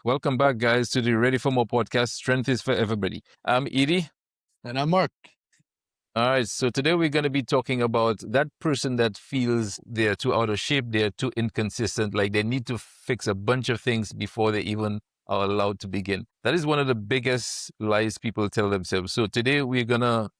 Welcome back, guys, to the Ready for More podcast. Strength is for everybody. I'm Idi. And I'm Mark. All right, so today we're going to be talking about that person that feels they're too out of shape, they're too inconsistent, like they need to fix a bunch of things before they even are allowed to begin. That is one of the biggest lies people tell themselves. So today we're going to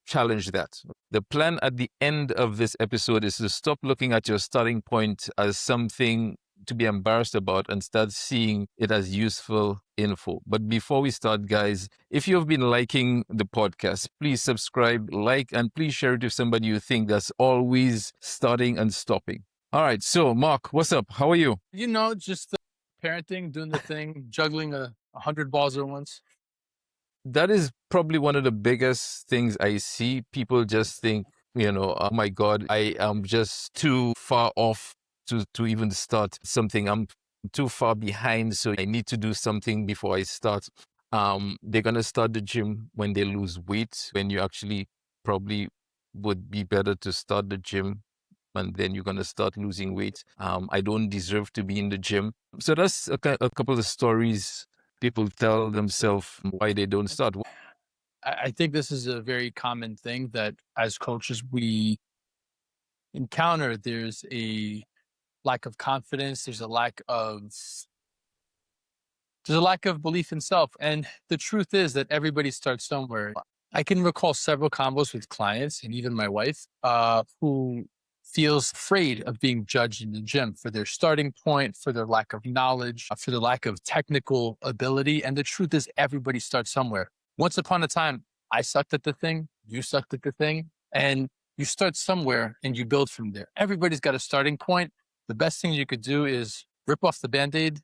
challenge that. The plan at the end of this episode is to stop looking at your starting point as something to be embarrassed about and start seeing it as useful info. But before we start, guys, if you've been liking the podcast, please subscribe, like, and please share it with somebody you think that's always starting and stopping. All right. So, Mark, what's up? How are you? Just parenting, doing the thing, juggling 100 balls at once. That is probably one of the biggest things I see. People just think, oh my God, I am just too far off to even start something. I'm too far behind, so I need to do something before I start. They're going to start the gym when they lose weight, when you actually probably would be better to start the gym and then you're going to start losing weight. I don't deserve to be in the gym. So that's a couple of stories people tell themselves why they don't start. I think this is a very common thing that as coaches we encounter. There's a lack of confidence. There's a lack of belief in self. And the truth is that everybody starts somewhere. I can recall several combos with clients and even my wife who feels afraid of being judged in the gym for their starting point, for their lack of knowledge, for their lack of technical ability. And the truth is everybody starts somewhere. Once upon a time, I sucked at the thing, you sucked at the thing, and you start somewhere and you build from there. Everybody's got a starting point. The best thing you could do is rip off the Band-Aid,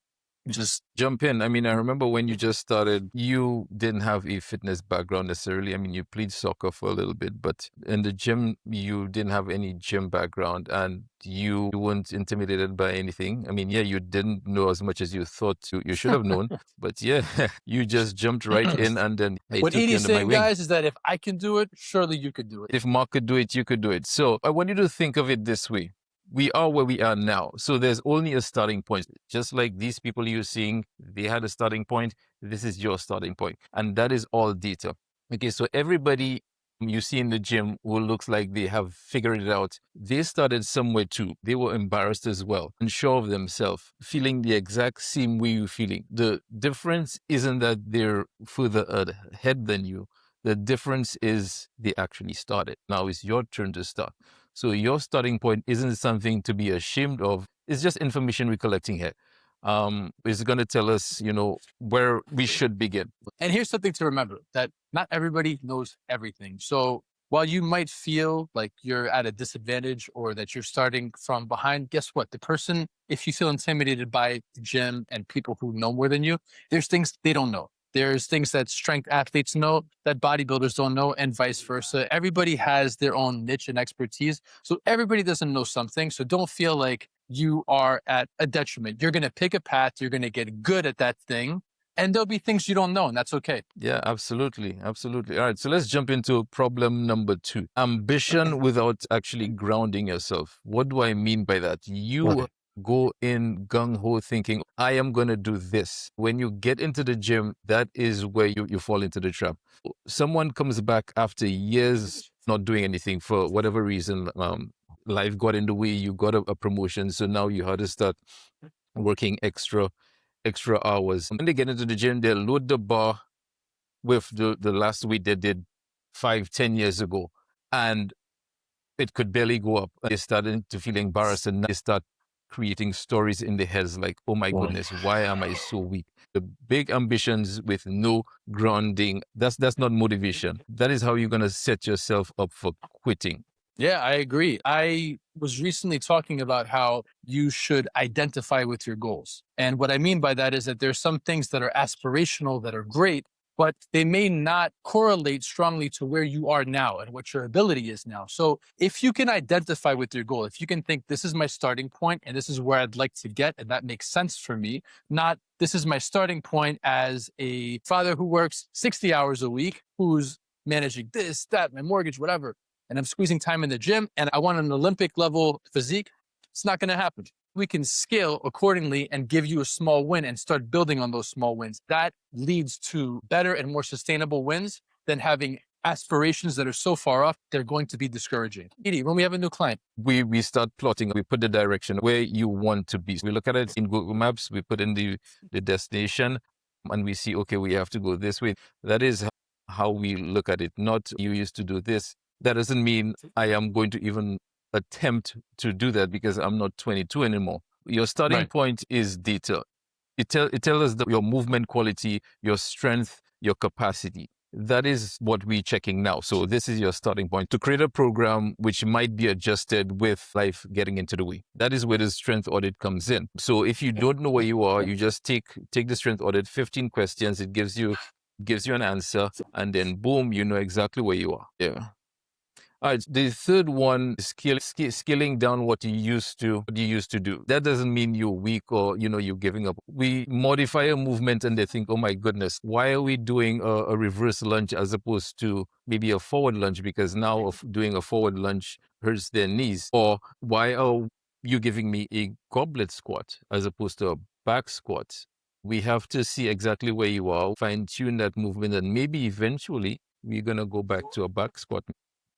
just jump in. I mean, I remember when you just started, you didn't have a fitness background necessarily. I mean, you played soccer for a little bit, but in the gym, you didn't have any gym background and you weren't intimidated by anything. I mean, yeah, you didn't know as much as you thought you should have known, but yeah, you just jumped right in and then I what took you Edi's under my saying, wing. guys, is that if I can do it, surely you could do it. If Mark could do it, you could do it. So I want you to think of it this way. We are where we are now. So there's only a starting point. Just like these people you're seeing, they had a starting point. This is your starting point. And that is all data. Okay, so everybody you see in the gym who looks like they have figured it out, they started somewhere too. They were embarrassed as well, unsure of themselves, feeling the exact same way you're feeling. The difference isn't that they're further ahead than you. The difference is they actually started. Now it's your turn to start. So your starting point isn't something to be ashamed of. It's just information we're collecting here. It's going to tell us, where we should begin. And here's something to remember, that not everybody knows everything. So while you might feel like you're at a disadvantage or that you're starting from behind, guess what? The person, if you feel intimidated by the gym and people who know more than you, there's things they don't know. There's things that strength athletes know that bodybuilders don't know, and vice versa. Everybody has their own niche and expertise. So everybody doesn't know something. So don't feel like you are at a detriment. You're going to pick a path. You're going to get good at that thing. And there'll be things you don't know, and that's okay. Yeah, absolutely. Absolutely. All right. So let's jump into problem number 2. Ambition without actually grounding yourself. What do I mean by that? You go in gung-ho thinking, I am going to do this. When you get into the gym, that is where you fall into the trap. Someone comes back after years not doing anything for whatever reason. Life got in the way, you got a promotion, so now you had to start working extra hours. When they get into the gym, they load the bar with the last weight they did 5-10 years ago, and it could barely go up. They started to feel embarrassed, and they start creating stories in their heads like, oh my goodness, why am I so weak? The big ambitions with no grounding, that's not motivation. That is how you're going to set yourself up for quitting. Yeah, I agree. I was recently talking about how you should identify with your goals. And what I mean by that is that there's some things that are aspirational that are great, but they may not correlate strongly to where you are now and what your ability is now. So if you can identify with your goal, if you can think this is my starting point and this is where I'd like to get, and that makes sense for me, not this is my starting point as a father who works 60 hours a week, who's managing this, that, my mortgage, whatever, and I'm squeezing time in the gym and I want an Olympic level physique, it's not going to happen. we can scale accordingly and give you a small win and start building on those small wins. That leads to better and more sustainable wins than having aspirations that are so far off, they're going to be discouraging. Idi, when we have a new client, we start plotting, we put the direction where you want to be. We look at it in Google Maps, we put in the destination, and we see, okay, we have to go this way. That is how we look at it. Not you used to do this. That doesn't mean I am going to even attempt to do that because I'm not 22 anymore. Your starting Right. point is data. It tells us your movement quality, your strength, your capacity. That is what we're checking now. So this is your starting point to create a program which might be adjusted with life getting into the way. That is where the strength audit comes in. So if you don't know where you are, you just take the strength audit, 15 questions. It gives you an answer, and then boom, you know exactly where you are. Yeah. All right. The third one is scaling down what you used to do. That doesn't mean you're weak or you're giving up. We modify a movement and they think, oh my goodness, why are we doing a reverse lunge as opposed to maybe a forward lunge? Because now of doing a forward lunge hurts their knees. Or why are you giving me a goblet squat as opposed to a back squat? We have to see exactly where you are, fine tune that movement, and maybe eventually we're gonna go back to a back squat.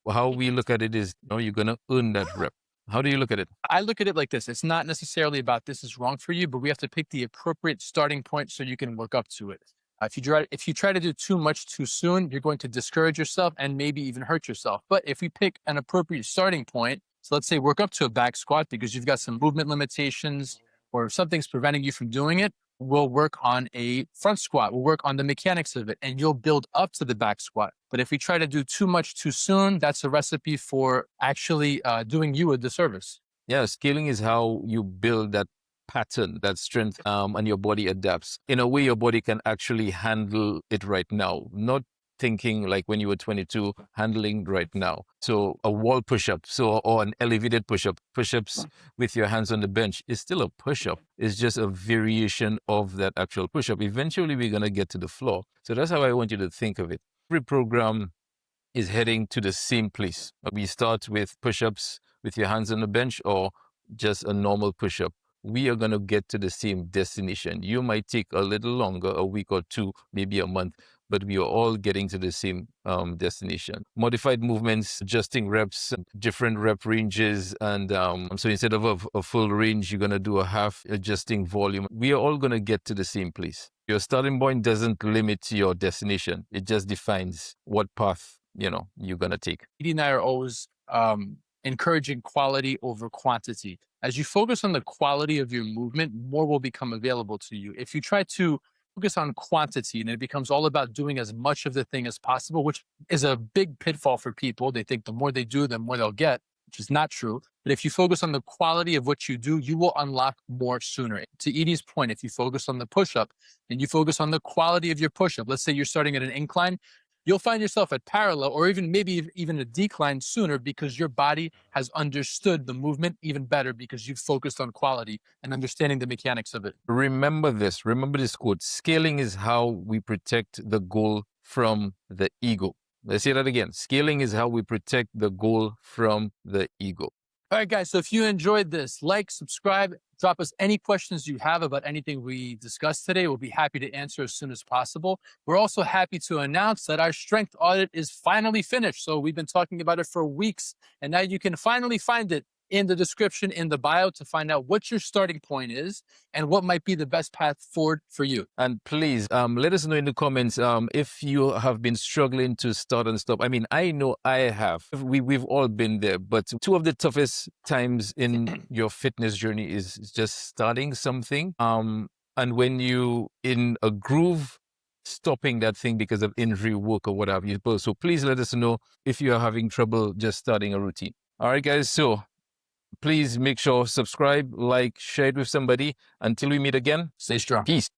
How we look at it is, you're going to earn that rep. How do you look at it? I look at it like this. It's not necessarily about this is wrong for you, but we have to pick the appropriate starting point so you can work up to it. If you try to do too much too soon, you're going to discourage yourself and maybe even hurt yourself. But if we pick an appropriate starting point, so let's say work up to a back squat because you've got some movement limitations or something's preventing you from doing it, we'll work on a front squat. We'll work on the mechanics of it and you'll build up to the back squat. But if we try to do too much too soon, that's a recipe for actually doing you a disservice. Yeah, scaling is how you build that pattern, that strength, and your body adapts. In a way, your body can actually handle it right now, not thinking like when you were 22, handling right now. So a wall push-up, or an elevated push-up, push-ups with your hands on the bench is still a push-up. It's just a variation of that actual push-up. Eventually, we're going to get to the floor. So that's how I want you to think of it. Every program is heading to the same place. We start with push-ups with your hands on the bench or just a normal push-up. We are going to get to the same destination. You might take a little longer, a week or two, maybe a month, but we are all getting to the same destination. Modified movements, adjusting reps, different rep ranges. And so instead of a full range, you're going to do a half, adjusting volume. We are all going to get to the same place. Your starting point doesn't limit your destination. It just defines what path, you're going to take. Edie and I are always encouraging quality over quantity. As you focus on the quality of your movement, more will become available to you. If you try to focus on quantity and it becomes all about doing as much of the thing as possible, which is a big pitfall for people. They think the more they do, the more they'll get, which is not true. But if you focus on the quality of what you do, you will unlock more sooner. To Edie's point, if you focus on the push-up and you focus on the quality of your push-up, let's say you're starting at an incline, you'll find yourself at parallel or even a decline sooner because your body has understood the movement even better because you've focused on quality and understanding the mechanics of it. Remember this quote: scaling is how we protect the goal from the ego. Let's say that again. Scaling is how we protect the goal from the ego. All right, guys. So if you enjoyed this, like, subscribe, drop us any questions you have about anything we discussed today. We'll be happy to answer as soon as possible. We're also happy to announce that our strength audit is finally finished. So we've been talking about it for weeks, and now you can finally find it in the description, in the bio, to find out what your starting point is and what might be the best path forward for you. And please let us know in the comments if you have been struggling to start and stop. I mean, I know I have. We've all been there, but two of the toughest times in your fitness journey is just starting something. And when you in a groove, stopping that thing because of injury, work, or whatever you suppose. So please let us know if you are having trouble just starting a routine. All right, guys. So please make sure subscribe, like, share it with somebody. Until we meet again, Stay strong. peace.